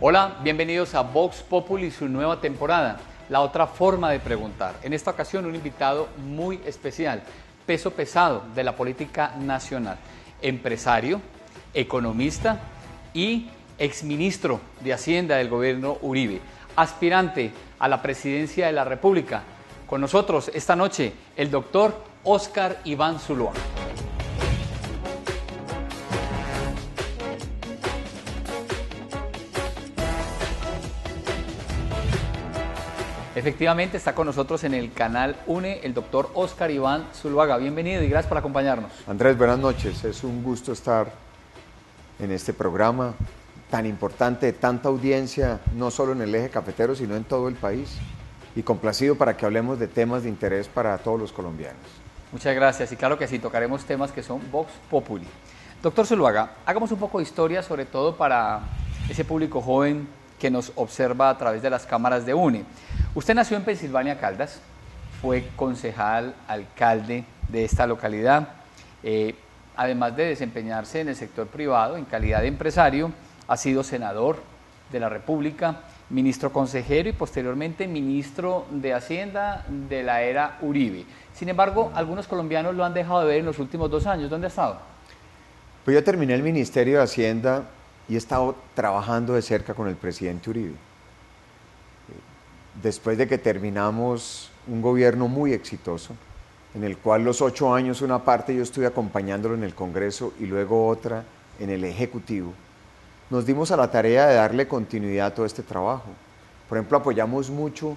Hola, bienvenidos a Vox Populi y su nueva temporada, la otra forma de preguntar. En esta ocasión un invitado muy especial, peso pesado de la política nacional, empresario, economista y exministro de Hacienda del gobierno Uribe, aspirante a la presidencia de la República. Con nosotros esta noche el doctor Óscar Iván Zuluaga. Efectivamente está con nosotros en el canal UNE el doctor Óscar Iván Zuluaga. Bienvenido y gracias por acompañarnos. Andrés, buenas noches. Es un gusto estar en este programa tan importante, de tanta audiencia, no solo en el eje cafetero, sino en todo el país. Y complacido para que hablemos de temas de interés para todos los colombianos. Muchas gracias. Y claro que sí, tocaremos temas que son Vox Populi. Doctor Zuluaga, hagamos un poco de historia, sobre todo para ese público joven que nos observa a través de las cámaras de UNE. Usted nació en Pensilvania, Caldas, fue concejal, alcalde de esta localidad, además de desempeñarse en el sector privado en calidad de empresario, ha sido senador de la República, ministro consejero y posteriormente ministro de Hacienda de la era Uribe. Sin embargo, algunos colombianos lo han dejado de ver en los últimos 2 años. ¿Dónde ha estado? Pues yo terminé el Ministerio de Hacienda y he estado trabajando de cerca con el presidente Uribe. Después de que terminamos un gobierno muy exitoso, en el cual los 8 años una parte yo estuve acompañándolo en el Congreso y luego otra en el Ejecutivo, nos dimos a la tarea de darle continuidad a todo este trabajo. Por ejemplo, apoyamos mucho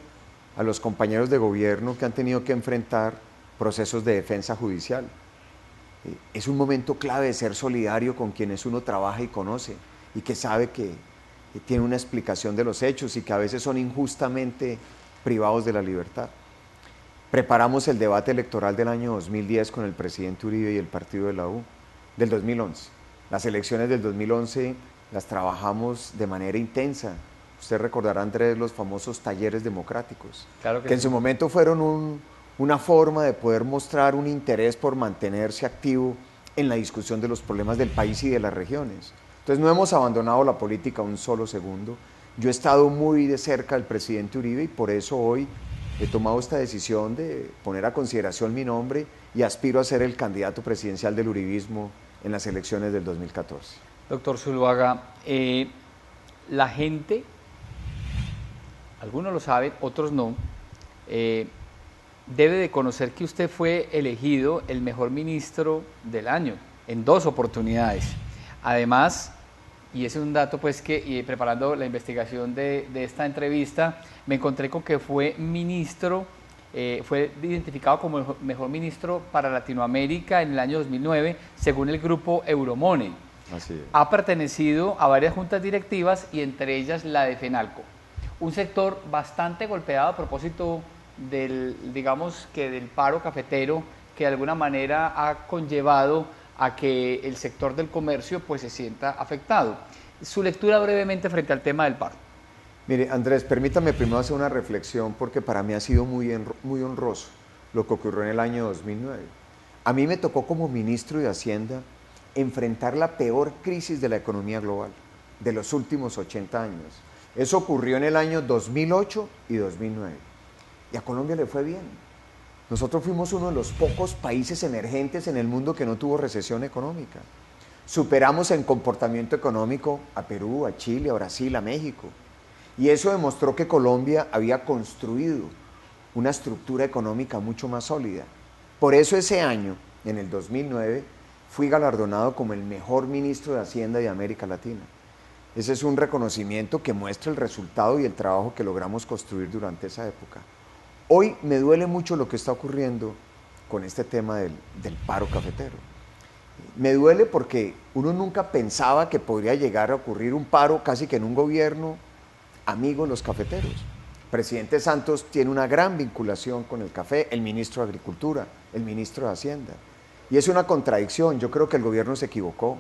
a los compañeros de gobierno que han tenido que enfrentar procesos de defensa judicial. Es un momento clave de ser solidario con quienes uno trabaja y conoce y que sabe que tiene una explicación de los hechos y que a veces son injustamente privados de la libertad. Preparamos el debate electoral del año 2010 con el presidente Uribe y el partido de la U, del 2011. Las elecciones del 2011 las trabajamos de manera intensa. Usted recordará, Andrés, los famosos talleres democráticos, Claro que sí. En su momento fueron una forma de poder mostrar un interés por mantenerse activo en la discusión de los problemas del país y de las regiones. Entonces no hemos abandonado la política un solo segundo. Yo he estado muy de cerca del presidente Uribe y por eso hoy he tomado esta decisión de poner a consideración mi nombre y aspiro a ser el candidato presidencial del uribismo en las elecciones del 2014. Doctor Zuluaga, la gente, algunos lo saben, otros no, debe de conocer que usted fue elegido el mejor ministro del año en 2 oportunidades. Además, y ese es un dato pues que preparando la investigación de esta entrevista, me encontré con que fue ministro, fue identificado como el mejor ministro para Latinoamérica en el año 2009, según el grupo Euromoney. Así es. Ha pertenecido a varias juntas directivas y entre ellas la de FENALCO. Un sector bastante golpeado a propósito digamos que del paro cafetero que de alguna manera ha conllevado a que el sector del comercio pues se sienta afectado. Su lectura brevemente frente al tema del paro. Mire, Andrés, permítame primero hacer una reflexión porque para mí ha sido muy honroso lo que ocurrió en el año 2009. A mí me tocó como ministro de Hacienda enfrentar la peor crisis de la economía global de los últimos 80 años. Eso ocurrió en el año 2008 y 2009. Y a Colombia le fue bien. Nosotros fuimos uno de los pocos países emergentes en el mundo que no tuvo recesión económica. Superamos en comportamiento económico a Perú, a Chile, a Brasil, a México. Y eso demostró que Colombia había construido una estructura económica mucho más sólida. Por eso ese año, en el 2009, fui galardonado como el mejor ministro de Hacienda de América Latina. Ese es un reconocimiento que muestra el resultado y el trabajo que logramos construir durante esa época. Hoy me duele mucho lo que está ocurriendo con este tema del paro cafetero. Me duele porque uno nunca pensaba que podría llegar a ocurrir un paro casi que en un gobierno amigo de los cafeteros. El presidente Santos tiene una gran vinculación con el café, el ministro de Agricultura, el ministro de Hacienda. Y es una contradicción. Yo creo que el gobierno se equivocó,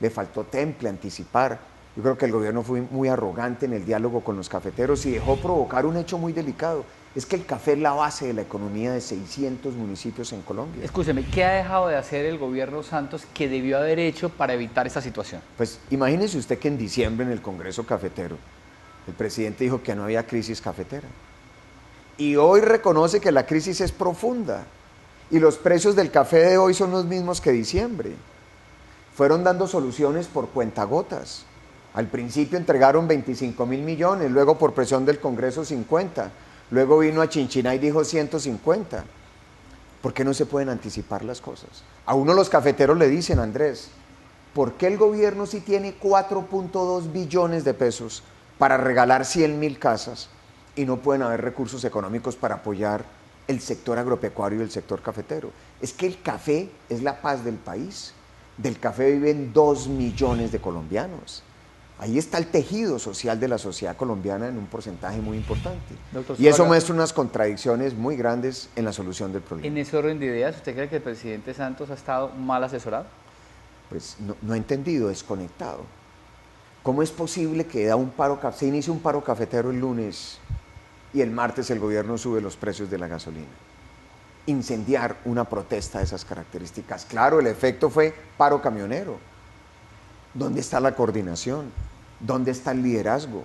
le faltó temple, anticipar. Yo creo que el gobierno fue muy arrogante en el diálogo con los cafeteros y dejó provocar un hecho muy delicado. Es que el café es la base de la economía de 600 municipios en Colombia. Escúcheme, ¿qué ha dejado de hacer el gobierno Santos que debió haber hecho para evitar esta situación? Pues imagínese usted que en diciembre en el Congreso Cafetero El presidente dijo que no había crisis cafetera. Y hoy reconoce que la crisis es profunda. Y los precios del café de hoy son los mismos que diciembre. Fueron dando soluciones por cuentagotas. Al principio entregaron 25.000 millones, luego por presión del Congreso 50. Luego vino a Chinchiná y dijo 150. ¿Por qué no se pueden anticipar las cosas? A uno los cafeteros le dicen, Andrés, ¿por qué el gobierno sí tiene 4.2 billones de pesos para regalar 100.000 casas y no pueden haber recursos económicos para apoyar el sector agropecuario y el sector cafetero? Es que el café es la paz del país. Del café viven 2 millones de colombianos. Ahí está el tejido social de la sociedad colombiana en un porcentaje muy importante. Doctor Y eso Zuluaga, muestra unas contradicciones muy grandes en la solución del problema. en ese orden de ideas, ¿usted cree que el presidente Santos ha estado mal asesorado? Pues no he entendido, desconectado. ¿Cómo es posible que se inicie un paro cafetero el lunes y el martes el gobierno sube los precios de la gasolina? Incendiar una protesta de esas características. Claro, el efecto fue paro camionero. ¿Dónde está la coordinación? ¿Dónde está el liderazgo?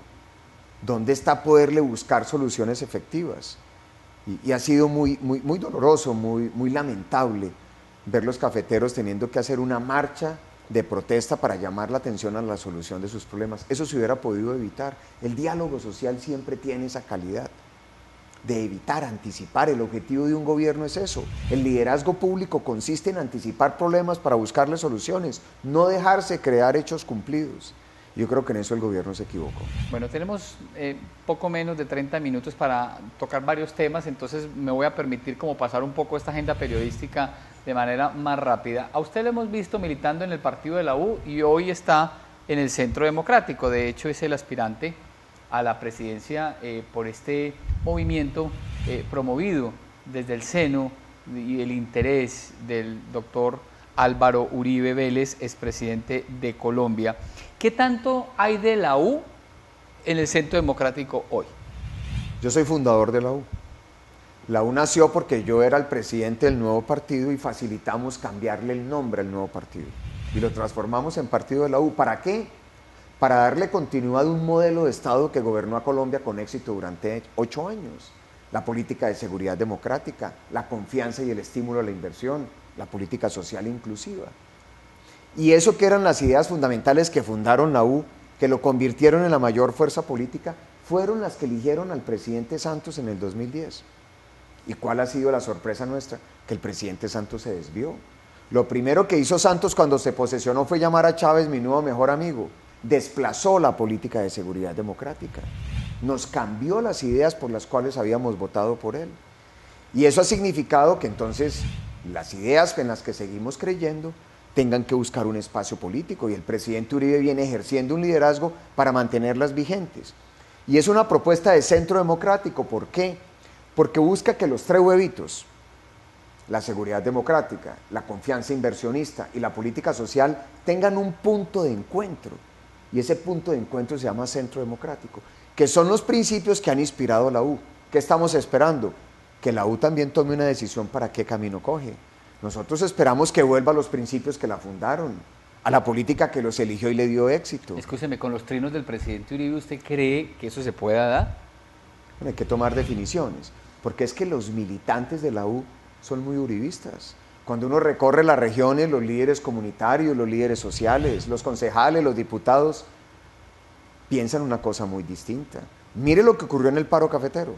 ¿Dónde está poderle buscar soluciones efectivas? Y ha sido muy doloroso, muy lamentable ver los cafeteros teniendo que hacer una marcha de protesta para llamar la atención a la solución de sus problemas. Eso se hubiera podido evitar. El diálogo social siempre tiene esa calidad de evitar, anticipar. El objetivo de un gobierno es eso. El liderazgo público consiste en anticipar problemas para buscarle soluciones, no dejarse crear hechos cumplidos. Yo creo que en eso el gobierno se equivocó. Bueno, tenemos poco menos de 30 minutos para tocar varios temas, entonces me voy a permitir como pasar un poco esta agenda periodística de manera más rápida. A usted lo hemos visto militando en el partido de la U y hoy está en el Centro Democrático. De hecho, es el aspirante a la presidencia por este movimiento promovido desde el seno y el interés del doctor Álvaro Uribe Vélez, expresidente de Colombia. ¿Qué tanto hay de la U en el Centro Democrático hoy? Yo soy fundador de la U. La U nació porque yo era el presidente del nuevo partido y facilitamos cambiarle el nombre al nuevo partido. Y lo transformamos en Partido de la U. ¿Para qué? Para darle continuidad a un modelo de Estado que gobernó a Colombia con éxito durante 8 años. La política de seguridad democrática, la confianza y el estímulo a la inversión, la política social inclusiva. Y eso que eran las ideas fundamentales que fundaron la U, que lo convirtieron en la mayor fuerza política, fueron las que eligieron al presidente Santos en el 2010. ¿Y cuál ha sido la sorpresa nuestra? Que el presidente Santos se desvió. Lo primero que hizo Santos cuando se posesionó fue llamar a Chávez mi nuevo mejor amigo. Desplazó la política de seguridad democrática. Nos cambió las ideas por las cuales habíamos votado por él. Y eso ha significado que entonces las ideas en las que seguimos creyendo tengan que buscar un espacio político y el presidente Uribe viene ejerciendo un liderazgo para mantenerlas vigentes. Y es una propuesta de centro democrático. ¿Por qué? Porque busca que los 3 huevitos, la seguridad democrática, la confianza inversionista y la política social tengan un punto de encuentro. Y ese punto de encuentro se llama centro democrático, que son los principios que han inspirado a la U. ¿Qué estamos esperando? Que la U también tome una decisión para qué camino coge. Nosotros esperamos que vuelva a los principios que la fundaron, a la política que los eligió y le dio éxito. Escúcheme, con los trinos del presidente Uribe, ¿usted cree que eso se pueda dar? Bueno, hay que tomar definiciones, porque es que los militantes de la U son muy uribistas. Cuando uno recorre las regiones, los líderes comunitarios, los líderes sociales, los concejales, los diputados, piensan una cosa muy distinta. Mire lo que ocurrió en el paro cafetero.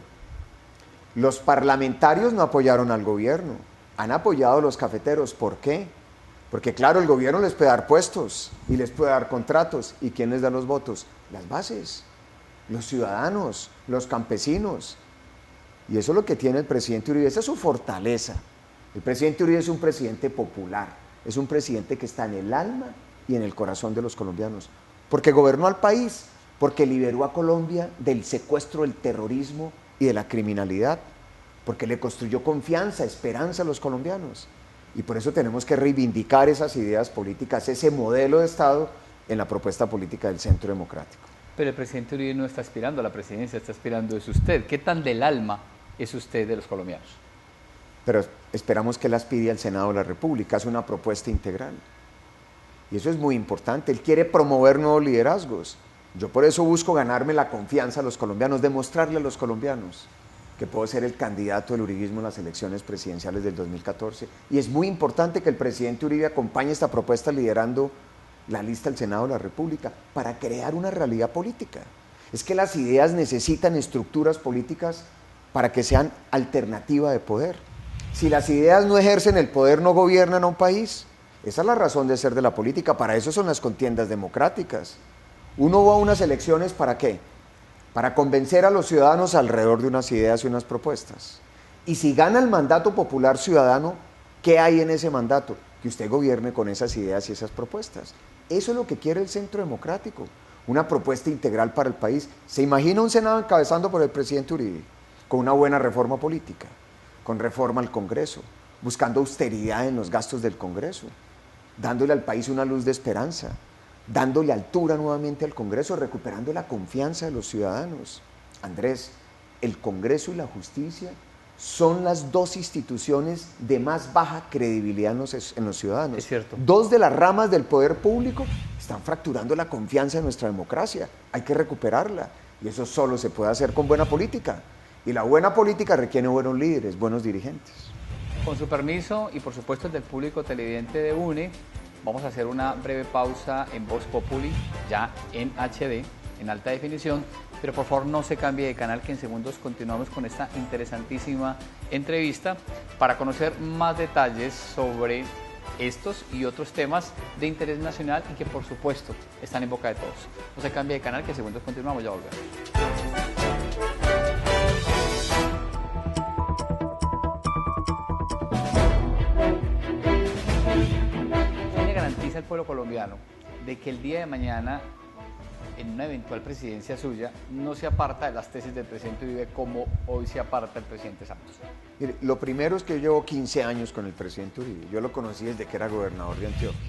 Los parlamentarios no apoyaron al gobierno, han apoyado a los cafeteros. ¿Por qué? Porque claro, el gobierno les puede dar puestos y les puede dar contratos. ¿Y quién les da los votos? Las bases, los ciudadanos, los campesinos. Y eso es lo que tiene el presidente Uribe, esa es su fortaleza. El presidente Uribe es un presidente popular, es un presidente que está en el alma y en el corazón de los colombianos, porque gobernó al país, porque liberó a Colombia del secuestro, del terrorismo y de la criminalidad, porque le construyó confianza, esperanza a los colombianos. Y por eso tenemos que reivindicar esas ideas políticas, ese modelo de Estado en la propuesta política del Centro Democrático. Pero el presidente Uribe no está aspirando a la presidencia, está aspirando es usted. ¿Qué tan del alma es usted de los colombianos? Pero esperamos que él aspire al Senado de la República, es una propuesta integral. Y eso es muy importante, él quiere promover nuevos liderazgos. Yo por eso busco ganarme la confianza a los colombianos, demostrarle a los colombianos que puedo ser el candidato del uribismo en las elecciones presidenciales del 2014. Y es muy importante que el presidente Uribe acompañe esta propuesta liderando la lista del Senado de la República para crear una realidad política. Es que las ideas necesitan estructuras políticas para que sean alternativa de poder. Si las ideas no ejercen el poder, no gobiernan a un país. Esa es la razón de ser de la política, para eso son las contiendas democráticas. Uno va a unas elecciones, ¿para qué? Para convencer a los ciudadanos alrededor de unas ideas y unas propuestas. Y si gana el mandato popular ciudadano, ¿qué hay en ese mandato? Que usted gobierne con esas ideas y esas propuestas. Eso es lo que quiere el Centro Democrático, una propuesta integral para el país. ¿Se imagina un Senado encabezado por el presidente Uribe, con una buena reforma política, con reforma al Congreso, buscando austeridad en los gastos del Congreso, dándole al país una luz de esperanza, dándole altura nuevamente al Congreso, recuperando la confianza de los ciudadanos? Andrés, el Congreso y la justicia son las dos instituciones de más baja credibilidad en los ciudadanos. Es cierto. Dos de las ramas del poder público están fracturando la confianza en nuestra democracia. Hay que recuperarla. Y eso solo se puede hacer con buena política. Y la buena política requiere buenos líderes, buenos dirigentes. Con su permiso y por supuesto el del público televidente de UNE, vamos a hacer una breve pausa en Vox Populi, ya en HD, en alta definición, pero por favor no se cambie de canal, que en segundos continuamos con esta interesantísima entrevista para conocer más detalles sobre estos y otros temas de interés nacional y que por supuesto están en boca de todos. No se cambie de canal, que en segundos continuamos, ya volvemos. Garantiza al pueblo colombiano de que el día de mañana, en una eventual presidencia suya, no se aparta de las tesis del presidente Uribe como hoy se aparta el presidente Santos? Mire, lo primero es que yo llevo 15 años con el presidente Uribe. Yo lo conocí desde que era gobernador de Antioquia.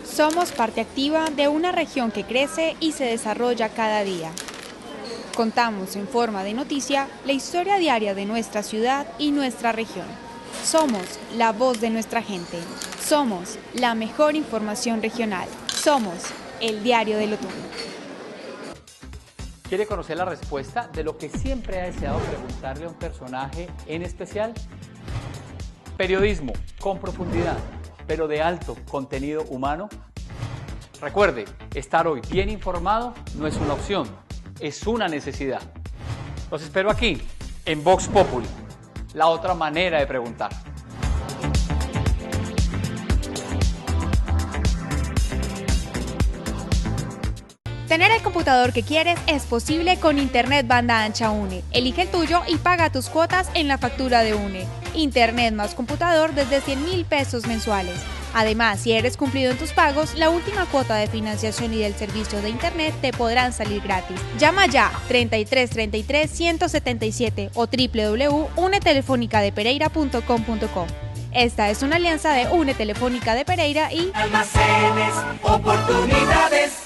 Somos parte activa de una región que crece y se desarrolla cada día. Contamos en forma de noticia la historia diaria de nuestra ciudad y nuestra región. Somos la voz de nuestra gente. Somos la mejor información regional. Somos el Diario del Otoño. ¿Quiere conocer la respuesta de lo que siempre ha deseado preguntarle a un personaje en especial? Periodismo con profundidad, pero de alto contenido humano. Recuerde, estar hoy bien informado no es una opción, es una necesidad. Los espero aquí, en Vox Populi, la otra manera de preguntar. Tener el computador que quieres es posible con Internet banda ancha UNE. Elige el tuyo y paga tus cuotas en la factura de UNE. Internet más computador desde 100.000 pesos mensuales. Además, si eres cumplido en tus pagos, la última cuota de financiación y del servicio de Internet te podrán salir gratis. Llama ya 3333-177 o www.unetelefonica-de-pereira.com.co. Esta es una alianza de UNE Telefónica de Pereira y Almacenes, oportunidades.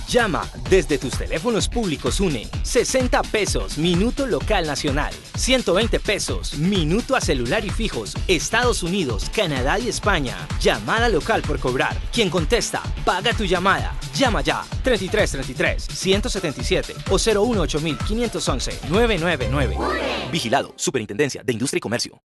Llama desde tus teléfonos públicos UNE, 60 pesos, minuto local nacional, 120 pesos, minuto a celular y fijos, Estados Unidos, Canadá y España. Llamada local por cobrar. Quien contesta, paga tu llamada. Llama ya, 3333-177 o 018-511-999. Vigilado, Superintendencia de Industria y Comercio.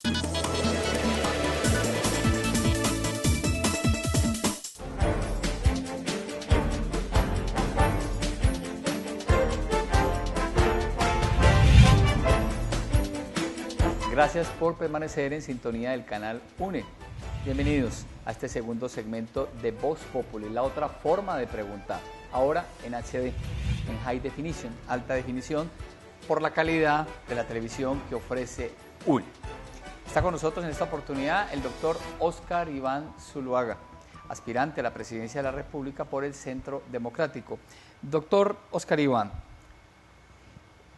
Gracias por permanecer en sintonía del canal UNE. Bienvenidos a este segundo segmento de Vox Populi, la otra forma de preguntar. Ahora en HD, en High Definition, alta definición, por la calidad de la televisión que ofrece UNE. Está con nosotros en esta oportunidad el doctor Óscar Iván Zuluaga, aspirante a la presidencia de la República por el Centro Democrático. Doctor Óscar Iván,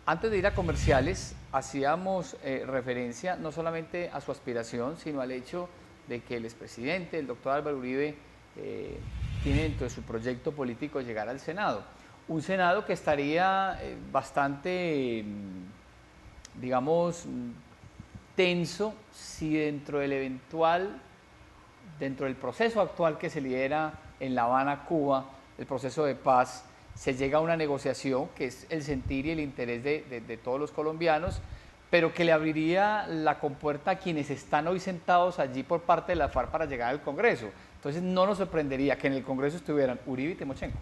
antes de ir a comerciales, hacíamos referencia no solamente a su aspiración, sino al hecho de que el expresidente, el doctor Álvaro Uribe, tiene dentro de su proyecto político llegar al Senado. Un Senado que estaría bastante, digamos, tenso si dentro del proceso actual que se lidera en La Habana, Cuba, el proceso de paz, se llega a una negociación que es el sentir y el interés de todos los colombianos, pero que le abriría la compuerta a quienes están hoy sentados allí por parte de la FARC para llegar al Congreso. Entonces no nos sorprendería que en el Congreso estuvieran Uribe y Timochenko.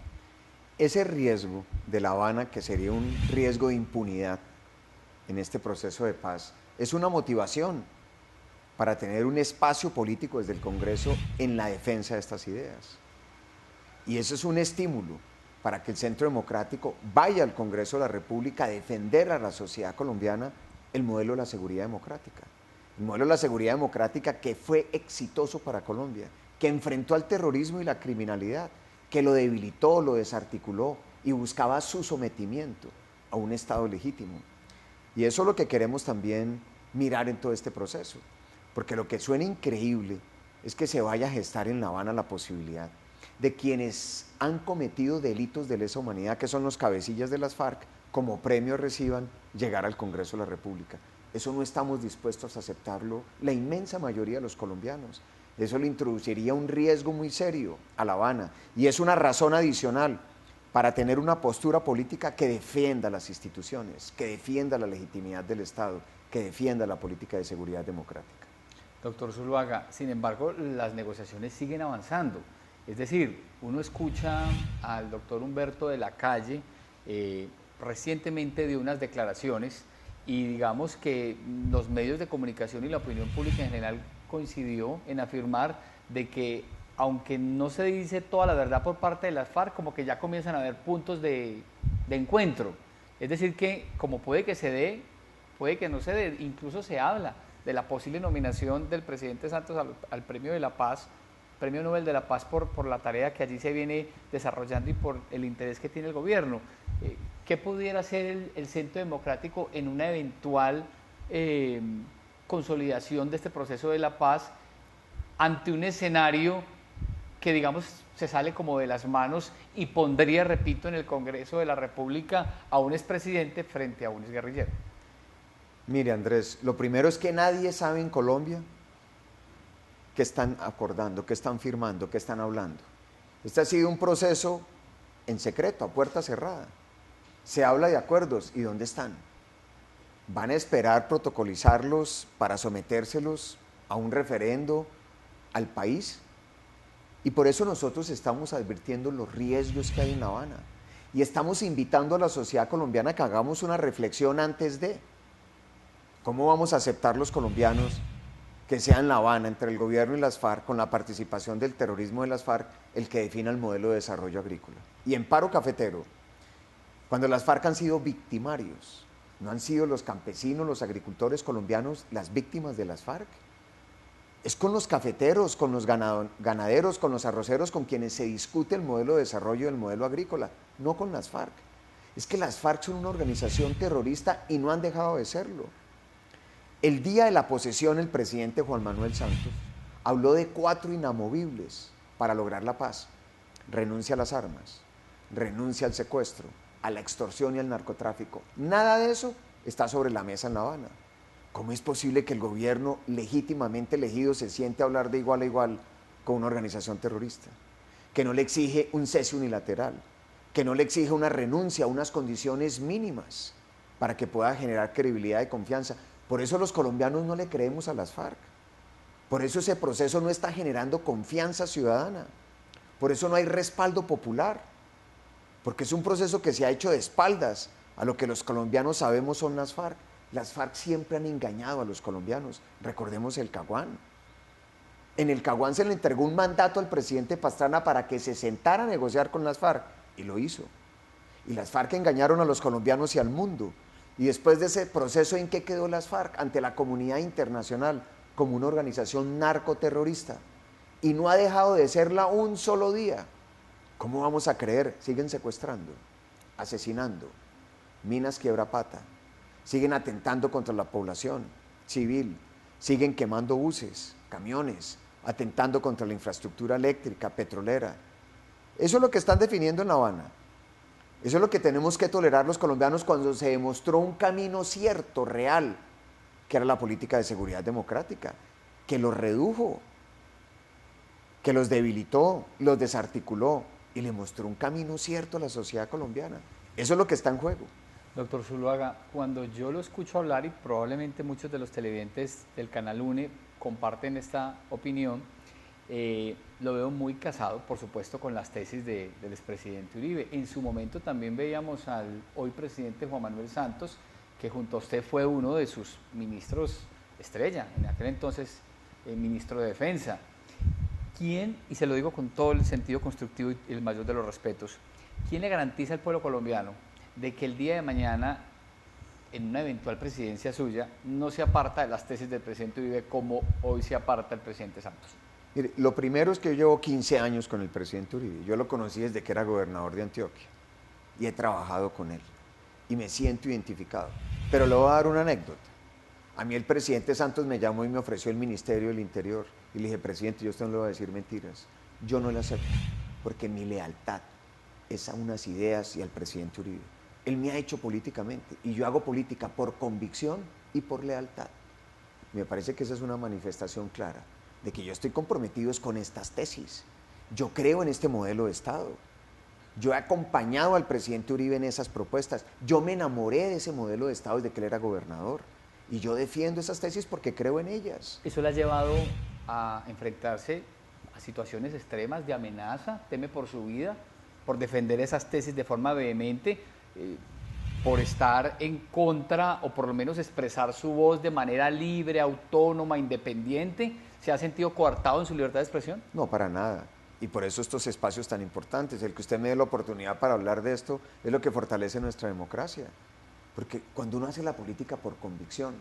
Ese riesgo de La Habana, que sería un riesgo de impunidad en este proceso de paz, es una motivación para tener un espacio político desde el Congreso en la defensa de estas ideas. Y eso es un estímulo para que el Centro Democrático vaya al Congreso de la República a defender a la sociedad colombiana el modelo de la seguridad democrática. El modelo de la seguridad democrática que fue exitoso para Colombia, que enfrentó al terrorismo y la criminalidad, que lo debilitó, lo desarticuló y buscaba su sometimiento a un Estado legítimo. Y eso es lo que queremos también mirar en todo este proceso, porque lo que suena increíble es que se vaya a gestar en La Habana la posibilidad de quienes han cometido delitos de lesa humanidad, que son los cabecillas de las FARC, como premio reciban llegar al Congreso de la República. Eso no estamos dispuestos a aceptarlo la inmensa mayoría de los colombianos. Eso le introduciría un riesgo muy serio a La Habana y es una razón adicional para tener una postura política que defienda las instituciones, que defienda la legitimidad del Estado, que defienda la política de seguridad democrática. Doctor Zuluaga, sin embargo, las negociaciones siguen avanzando. Es decir, uno escucha al doctor Humberto de la Calle recientemente de unas declaraciones y digamos que los medios de comunicación y la opinión pública en general coincidió en afirmar de que aunque no se dice toda la verdad por parte de las FARC, como que ya comienzan a haber puntos de encuentro. Es decir que como puede que se dé, puede que no se dé, incluso se habla de la posible nominación del presidente Santos al Premio de la Paz, Premio Nobel de la Paz por la tarea que allí se viene desarrollando y por el interés que tiene el gobierno. ¿Qué pudiera hacer el Centro Democrático en una eventual consolidación de este proceso de la paz ante un escenario que, digamos, se sale como de las manos y pondría, repito, en el Congreso de la República a un expresidente frente a un exguerrillero? Mire, Andrés, lo primero es que nadie sabe en Colombia qué están acordando, qué están firmando, qué están hablando. Este ha sido un proceso en secreto, a puerta cerrada. Se habla de acuerdos, ¿y dónde están? ¿Van a esperar protocolizarlos para sometérselos a un referendo al país? Y por eso nosotros estamos advirtiendo los riesgos que hay en La Habana y estamos invitando a la sociedad colombiana a que hagamos una reflexión antes de cómo vamos a aceptar los colombianos que sea en La Habana, entre el gobierno y las FARC, con la participación del terrorismo de las FARC, el que defina el modelo de desarrollo agrícola. Y en paro cafetero, cuando las FARC han sido victimarios, no han sido los campesinos, los agricultores colombianos las víctimas de las FARC. Es con los cafeteros, con los ganaderos, con los arroceros, con quienes se discute el modelo de desarrollo del modelo agrícola, no con las FARC. Es que las FARC son una organización terrorista y no han dejado de serlo. El día de la posesión, el presidente Juan Manuel Santos habló de 4 inamovibles para lograr la paz: renuncia a las armas, renuncia al secuestro, a la extorsión y al narcotráfico. Nada de eso está sobre la mesa en La Habana. ¿Cómo es posible que el gobierno legítimamente elegido se siente a hablar de igual a igual con una organización terrorista? Que no le exige un cese unilateral, que no le exige una renuncia a unas condiciones mínimas para que pueda generar credibilidad y confianza. Por eso los colombianos no le creemos a las FARC. Por eso ese proceso no está generando confianza ciudadana. Por eso no hay respaldo popular. Porque es un proceso que se ha hecho de espaldas a lo que los colombianos sabemos son las FARC. Las FARC siempre han engañado a los colombianos. Recordemos el Caguán. En el Caguán se le entregó un mandato al presidente Pastrana para que se sentara a negociar con las FARC, y lo hizo. Y las FARC engañaron a los colombianos y al mundo. Y después de ese proceso, ¿en qué quedó las FARC ante la comunidad internacional? como una organización narcoterrorista y no ha dejado de serla un solo día. ¿Cómo vamos a creer? Siguen secuestrando, asesinando, minas quiebrapata, siguen atentando contra la población civil, siguen quemando buses, camiones, atentando contra la infraestructura eléctrica, petrolera. Eso es lo que están definiendo en La Habana. Eso es lo que tenemos que tolerar los colombianos cuando se demostró un camino cierto, real, que era la política de seguridad democrática, que los redujo, que los debilitó, los desarticuló y le mostró un camino cierto a la sociedad colombiana. Eso es lo que está en juego. Doctor Zuluaga, cuando yo lo escucho hablar, y probablemente muchos de los televidentes del Canal UNE comparten esta opinión, lo veo muy casado, por supuesto, con las tesis del expresidente Uribe. En su momento también veíamos al hoy presidente Juan Manuel Santos, que junto a usted fue uno de sus ministros estrella, en aquel entonces ministro de Defensa. ¿Quién, y se lo digo con todo el sentido constructivo y el mayor de los respetos, quién le garantiza al pueblo colombiano de que el día de mañana, en una eventual presidencia suya, no se aparta de las tesis del presidente Uribe como hoy se aparta el presidente Santos? Mire, lo primero es que yo llevo 15 años con el presidente Uribe. Yo lo conocí desde que era gobernador de Antioquia y he trabajado con él y me siento identificado. Pero le voy a dar una anécdota. A mí el presidente Santos me llamó y me ofreció el Ministerio del Interior y le dije, presidente, yo a usted no le voy a decir mentiras. Yo no le acepto porque mi lealtad es a unas ideas y al presidente Uribe. Él me ha hecho políticamente y yo hago política por convicción y por lealtad. Me parece que esa es una manifestación clara de que yo estoy comprometido con estas tesis. Yo creo en este modelo de Estado. Yo he acompañado al presidente Uribe en esas propuestas. Yo me enamoré de ese modelo de Estado desde que él era gobernador. Y yo defiendo esas tesis porque creo en ellas. ¿Eso le ha llevado a enfrentarse a situaciones extremas de amenaza? ¿Teme por su vida? ¿Por defender esas tesis de forma vehemente? ¿Por estar en contra o por lo menos expresar su voz de manera libre, autónoma, independiente? ¿Se ha sentido coartado en su libertad de expresión? No, para nada. Y por eso estos espacios tan importantes, el que usted me dé la oportunidad para hablar de esto, es lo que fortalece nuestra democracia. Porque cuando uno hace la política por convicción,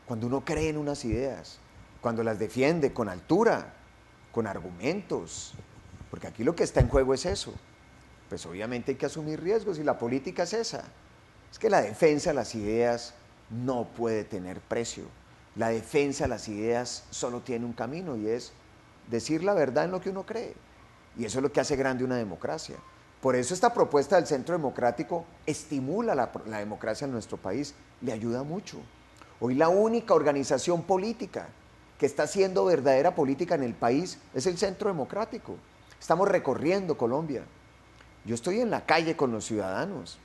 cuando uno cree en unas ideas, cuando las defiende con altura, con argumentos, porque aquí lo que está en juego es eso, pues obviamente hay que asumir riesgos y la política es esa. Es que la defensa de las ideas no puede tener precio. La defensa de las ideas solo tiene un camino y es decir la verdad en lo que uno cree. Y eso es lo que hace grande una democracia. Por eso esta propuesta del Centro Democrático estimula la democracia en nuestro país, le ayuda mucho. Hoy la única organización política que está haciendo verdadera política en el país es el Centro Democrático. Estamos recorriendo Colombia. Yo estoy en la calle con los ciudadanos.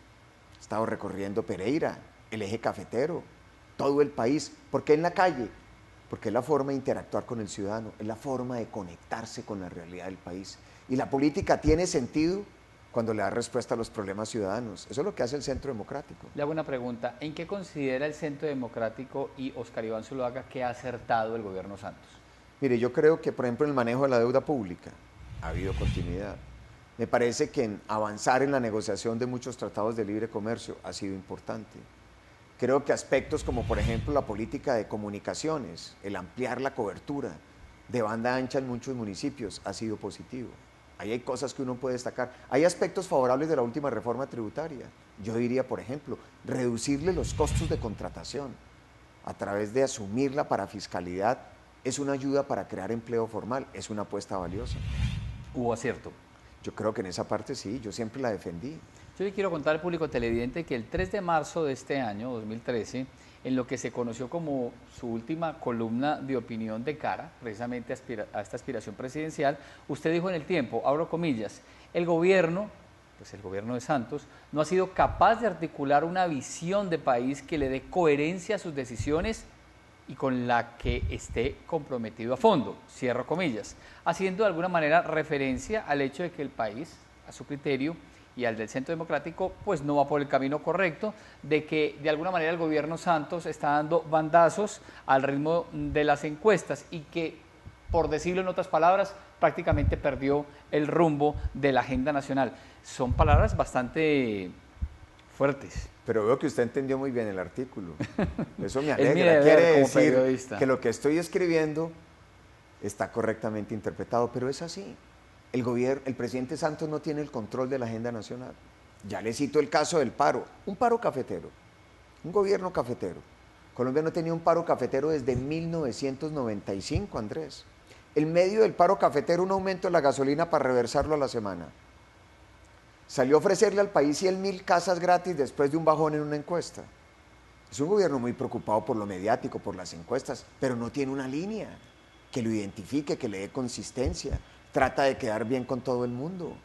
He estado recorriendo Pereira, el eje cafetero, todo el país. ¿Por qué en la calle? Porque es la forma de interactuar con el ciudadano, es la forma de conectarse con la realidad del país. Y la política tiene sentido cuando le da respuesta a los problemas ciudadanos. Eso es lo que hace el Centro Democrático. Le hago una pregunta. ¿En qué considera el Centro Democrático y Óscar Iván Zuluaga que ha acertado el gobierno Santos? Mire, yo creo que, por ejemplo, en el manejo de la deuda pública ha habido continuidad. Me parece que en avanzar en la negociación de muchos tratados de libre comercio ha sido importante. Creo que aspectos como, por ejemplo, la política de comunicaciones, el ampliar la cobertura de banda ancha en muchos municipios ha sido positivo. Ahí hay cosas que uno puede destacar. Hay aspectos favorables de la última reforma tributaria. Yo diría, por ejemplo, reducirle los costos de contratación a través de asumir la parafiscalidad es una ayuda para crear empleo formal, es una apuesta valiosa. ¿Hubo acierto? Yo creo que en esa parte sí, yo siempre la defendí. Yo le quiero contar al público televidente que el 3 de marzo de este año, 2013, en lo que se conoció como su última columna de opinión de cara, precisamente a esta aspiración presidencial, usted dijo en El Tiempo, abro comillas, el gobierno de Santos, no ha sido capaz de articular una visión de país que le dé coherencia a sus decisiones y con la que esté comprometido a fondo, cierro comillas, haciendo de alguna manera referencia al hecho de que el país, a su criterio, y al del Centro Democrático, pues no va por el camino correcto, de que de alguna manera el gobierno Santos está dando bandazos al ritmo de las encuestas y que, por decirlo en otras palabras, prácticamente perdió el rumbo de la agenda nacional. Son palabras bastante fuertes. Pero veo que usted entendió muy bien el artículo. Eso me Es mi alegra. deber Quiere como decir periodista. que lo que estoy escribiendo está correctamente interpretado, pero es así. El presidente Santos no tiene el control de la agenda nacional. Ya le cito el caso del paro, un paro cafetero, un gobierno cafetero. Colombia no tenía un paro cafetero desde 1995, Andrés. En medio del paro cafetero, un aumento de la gasolina para reversarlo a la semana. Salió a ofrecerle al país 100.000 casas gratis después de un bajón en una encuesta. Es un gobierno muy preocupado por lo mediático, por las encuestas, pero no tiene una línea que lo identifique, que le dé consistencia. Trata de quedar bien con todo el mundo.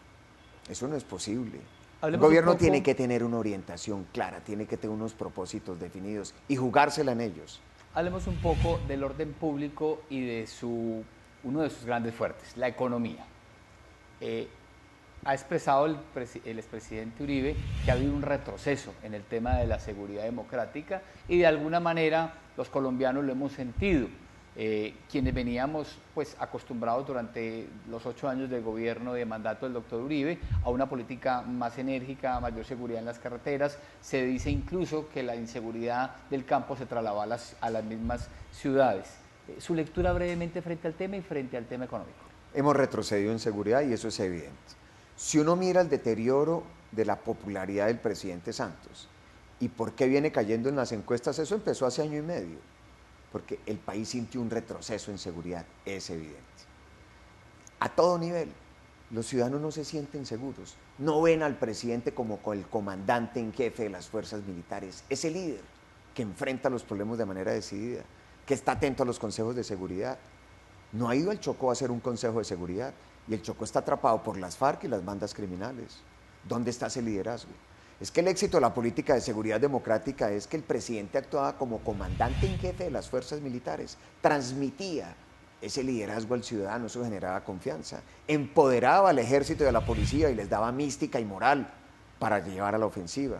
Eso no es posible. El gobierno tiene que tener una orientación clara, tiene que tener unos propósitos definidos y jugársela en ellos. Hablemos un poco del orden público y de uno de sus grandes fuertes, la economía. Ha expresado el expresidente Uribe que ha habido un retroceso en el tema de la seguridad democrática y de alguna manera los colombianos lo hemos sentido. Quienes veníamos pues acostumbrados durante los 8 años de gobierno de mandato del doctor Uribe a una política más enérgica, mayor seguridad en las carreteras. Se dice incluso que la inseguridad del campo se trasladó a las mismas ciudades. Su lectura brevemente frente al tema y frente al tema económico. Hemos retrocedido en seguridad y eso es evidente. Si uno mira el deterioro de la popularidad del presidente Santos y por qué viene cayendo en las encuestas, eso empezó hace año y medio. Porque el país sintió un retroceso en seguridad, es evidente. A todo nivel, los ciudadanos no se sienten seguros, no ven al presidente como el comandante en jefe de las fuerzas militares, es el líder que enfrenta los problemas de manera decidida, que está atento a los consejos de seguridad. No ha ido al Chocó a hacer un consejo de seguridad y el Chocó está atrapado por las FARC y las bandas criminales. ¿Dónde está ese liderazgo? Es que el éxito de la política de seguridad democrática es que el presidente actuaba como comandante en jefe de las fuerzas militares, transmitía ese liderazgo al ciudadano, eso generaba confianza, empoderaba al ejército y a la policía y les daba mística y moral para llevar a la ofensiva.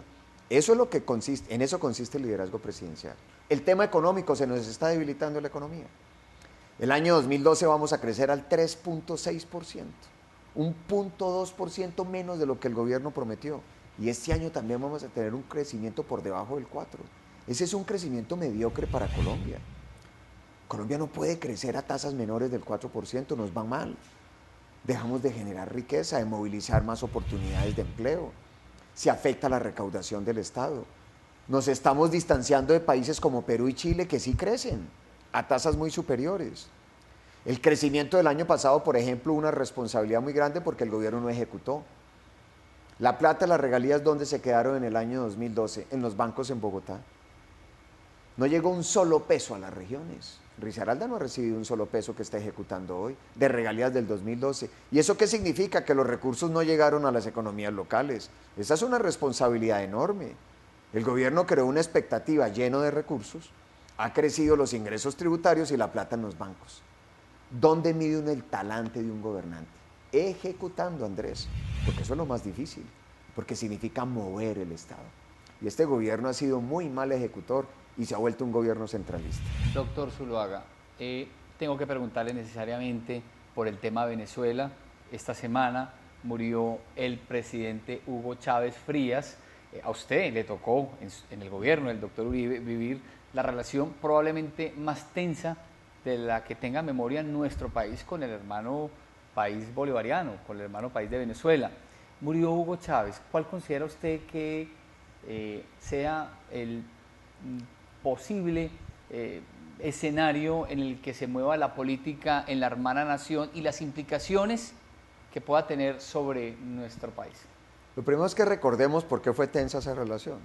Eso es lo que consiste, en eso consiste el liderazgo presidencial. El tema económico, se nos está debilitando la economía. El año 2012 vamos a crecer al 3.6%, un 0.2% menos de lo que el gobierno prometió. Y este año también vamos a tener un crecimiento por debajo del 4%. Ese es un crecimiento mediocre para Colombia. Colombia no puede crecer a tasas menores del 4%, nos va mal. Dejamos de generar riqueza, de movilizar más oportunidades de empleo. Se afecta la recaudación del Estado. Nos estamos distanciando de países como Perú y Chile que sí crecen a tasas muy superiores. El crecimiento del año pasado, por ejemplo, una responsabilidad muy grande porque el gobierno no ejecutó. La plata, las regalías, ¿dónde se quedaron en el año 2012? En los bancos en Bogotá. No llegó un solo peso a las regiones. Risaralda no ha recibido un solo peso que está ejecutando hoy de regalías del 2012. ¿Y eso qué significa? Que los recursos no llegaron a las economías locales. Esa es una responsabilidad enorme. El gobierno creó una expectativa lleno de recursos, ha crecido los ingresos tributarios y la plata en los bancos. ¿Dónde mide uno el talante de un gobernante? Ejecutando, Andrés, porque eso es lo más difícil, porque significa mover el Estado. Y este gobierno ha sido muy mal ejecutor y se ha vuelto un gobierno centralista. Doctor Zuluaga, tengo que preguntarle necesariamente por el tema Venezuela. Esta semana murió el presidente Hugo Chávez Frías. A usted le tocó en el gobierno del doctor Uribe vivir la relación probablemente más tensa de la que tenga memoria nuestro país con el hermano país bolivariano, con el hermano país de Venezuela. Murió Hugo Chávez. ¿Cuál considera usted que sea el posible escenario en el que se mueva la política en la hermana nación y las implicaciones que pueda tener sobre nuestro país? Lo primero es que recordemos por qué fue tensa esa relación.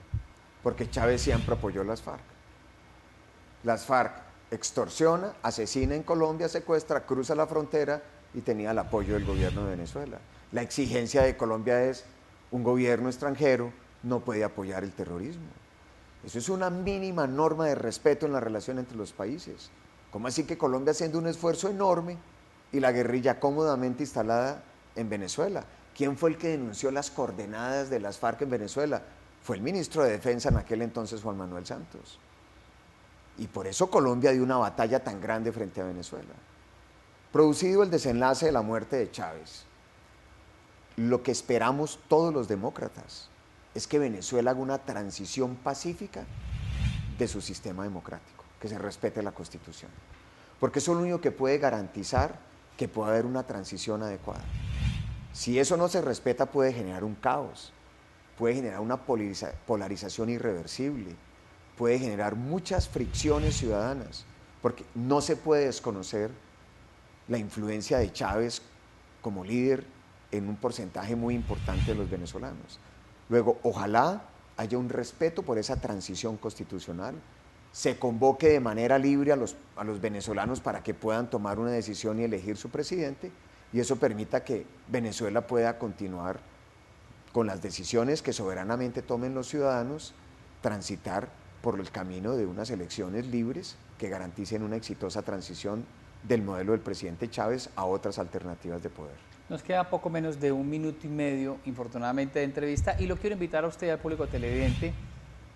Porque Chávez siempre apoyó a las FARC. Las FARC extorsiona, asesina en Colombia, secuestra, cruza la frontera y tenía el apoyo del gobierno de Venezuela. La exigencia de Colombia es un gobierno extranjero no puede apoyar el terrorismo. Eso es una mínima norma de respeto en la relación entre los países. ¿Cómo así que Colombia haciendo un esfuerzo enorme y la guerrilla cómodamente instalada en Venezuela? ¿Quién fue el que denunció las coordenadas de las FARC en Venezuela? Fue el ministro de Defensa en aquel entonces, Juan Manuel Santos. Y por eso Colombia dio una batalla tan grande frente a Venezuela. Producido el desenlace de la muerte de Chávez, lo que esperamos todos los demócratas es que Venezuela haga una transición pacífica de su sistema democrático, que se respete la Constitución. Porque eso es lo único que puede garantizar que pueda haber una transición adecuada. Si eso no se respeta, puede generar un caos, puede generar una polarización irreversible, puede generar muchas fricciones ciudadanas, porque no se puede desconocer la influencia de Chávez como líder en un porcentaje muy importante de los venezolanos. Luego, ojalá haya un respeto por esa transición constitucional, se convoque de manera libre a los venezolanos para que puedan tomar una decisión y elegir su presidente, y eso permita que Venezuela pueda continuar con las decisiones que soberanamente tomen los ciudadanos, transitar por el camino de unas elecciones libres que garanticen una exitosa transición del modelo del presidente Chávez a otras alternativas de poder. Nos queda poco menos de 1 minuto y medio, infortunadamente, de entrevista, y lo quiero invitar a usted y al público televidente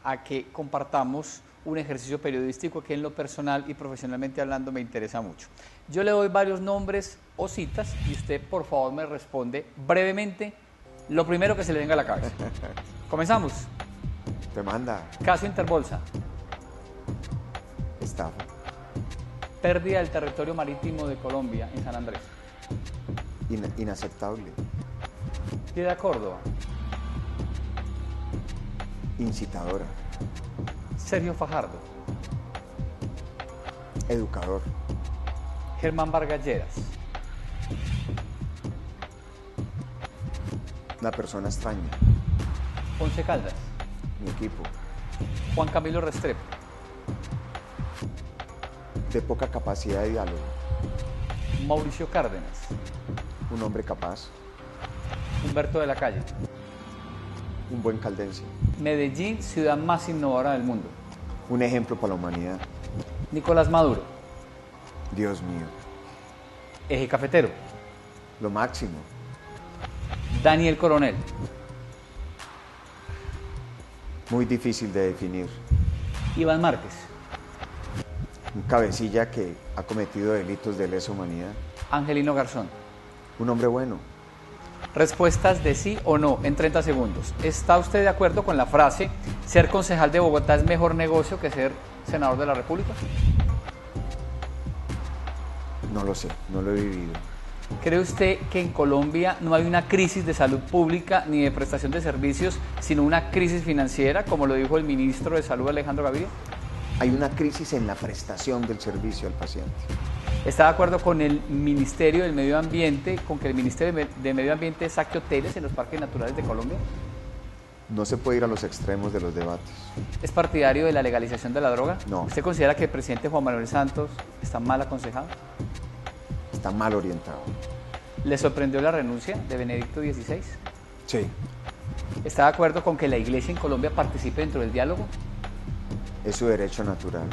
a que compartamos un ejercicio periodístico que en lo personal y profesionalmente hablando me interesa mucho. Yo le doy varios nombres o citas y usted por favor me responde brevemente lo primero que se le venga a la cabeza. Comenzamos. Te manda. Caso Interbolsa. Estafa. Pérdida del territorio marítimo de Colombia en San Andrés. Inaceptable. Piedad Córdoba. Incitadora. Sergio Fajardo. Educador. Germán Vargas Lleras. Una persona extraña. Once Caldas. Mi equipo. Juan Camilo Restrepo. De poca capacidad de diálogo. Mauricio Cárdenas. Un hombre capaz. Humberto de la Calle. Un buen caldense. Medellín, ciudad más innovadora del mundo. Un ejemplo para la humanidad. Nicolás Maduro. Dios mío. Eje Cafetero. Lo máximo. Daniel Coronel. Muy difícil de definir. Iván Márquez. Un cabecilla que ha cometido delitos de lesa humanidad. Angelino Garzón. Un hombre bueno. Respuestas de sí o no en 30 segundos. ¿Está usted de acuerdo con la frase ser concejal de Bogotá es mejor negocio que ser senador de la República? No lo sé, no lo he vivido. ¿Cree usted que en Colombia no hay una crisis de salud pública ni de prestación de servicios, sino una crisis financiera, como lo dijo el ministro de Salud Alejandro Gaviria? Hay una crisis en la prestación del servicio al paciente. ¿Está de acuerdo con el Ministerio del Medio Ambiente, con que el Ministerio de Medio Ambiente saque hoteles en los parques naturales de Colombia? No se puede ir a los extremos de los debates. ¿Es partidario de la legalización de la droga? No. ¿Usted considera que el presidente Juan Manuel Santos está mal aconsejado? Está mal orientado. ¿Le sorprendió la renuncia de Benedicto XVI? Sí. ¿Está de acuerdo con que la Iglesia en Colombia participe dentro del diálogo? Es su derecho natural.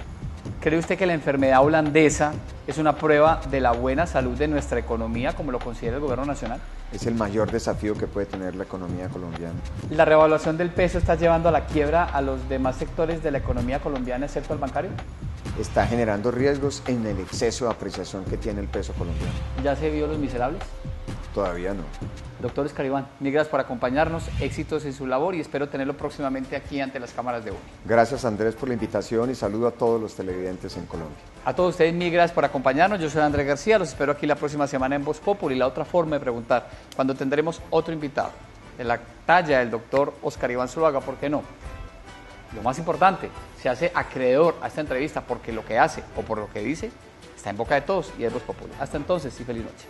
¿Cree usted que la enfermedad holandesa es una prueba de la buena salud de nuestra economía, como lo considera el gobierno nacional? Es el mayor desafío que puede tener la economía colombiana. ¿La revaluación del peso está llevando a la quiebra a los demás sectores de la economía colombiana, excepto al bancario? Está generando riesgos en el exceso de apreciación que tiene el peso colombiano. ¿Ya se vio Los Miserables? Todavía no. Doctor Escaribán, mil gracias por acompañarnos, éxitos en su labor y espero tenerlo próximamente aquí ante las cámaras de UNE. Gracias, Andrés, por la invitación y saludo a todos los televidentes en Colombia. A todos ustedes, mil gracias por acompañarnos. Yo soy Andrés García, los espero aquí la próxima semana en Voz Populi. La otra forma de preguntar, cuando tendremos otro invitado, de la talla del doctor Oscar Iván Zuluaga, ¿por qué no? Lo más importante, se hace acreedor a esta entrevista porque lo que hace o por lo que dice está en boca de todos y es Voz Populi. Hasta entonces y feliz noche.